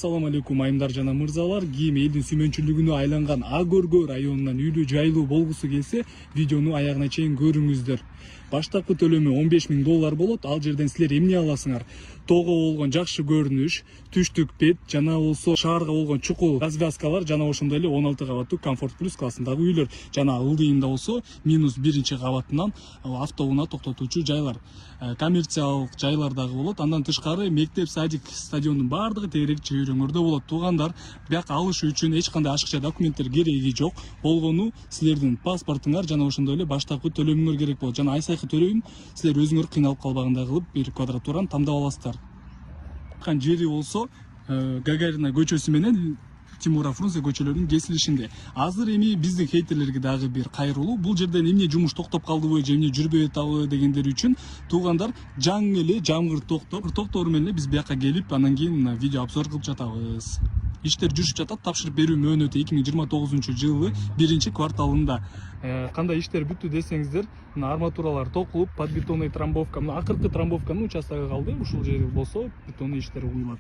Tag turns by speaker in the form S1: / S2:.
S1: Assalamu алейкум айымдар жана мырзалар. Ким элдин сүймөнчүлүгүнө айланган Агөргө районунан үйлүү жайлуу болгусу келсе, видеону аягына чейин көрүңүздөр. Баштапкы төлөмү $15.000 болот. Ал жерден силер эмне аласыңар? Тоого болгон жакшы көрүнүш, түштүк бет жана болсо шаарга болгон чукул развязкалар жана ошондой эле 16 кабаттуу комфорт плюс классындагы үйлөр жана ылдыйында болсо -1 кабатынан автоунаа токтотуучу жайлар. Коммерциялык жайлар дагы болот. Андан тышкары мектеп, садик, стадиондун баардыгы тегерек чөйрөңөрдө болот. Туугандар, бияка алыш үчүн эч кандай ашыкча документтер кереги жок. Болгону силердин паспортуңар жана ошондой эле баштапкы төлөмүңөр керек болот. Жана ай сайкы төлөйм, силер өзүңөр кыйналып калбагандай кылып бир квадратураны тандап аласыздар. Жери болсо Гагарина көчөсү менен Тимура Фрунзе көчөлөрүнүн кесилишинде. Азыр эми биздин хейтерлерге дагы бир кайрылуу. Бул жерден эмне жумуш токтоп калдыбы же эмне жүрбөй атабы дегендер үчүн туугандар жаңы эле жамгыр токтору менен биз бияка келип, анан кийин видео обзор кылып жатабыз. Иштер жүрүп жатат. Тапшырып берүү мөөнөтү 2029-жылы 1-кварталында. Кандай иштер бүттү десеңиздер, арматуралар токулуп, подбетонный трамбовка, акыркы трамбовканын участогу калды. Ушул жери болсо бетонный иштер куюлат.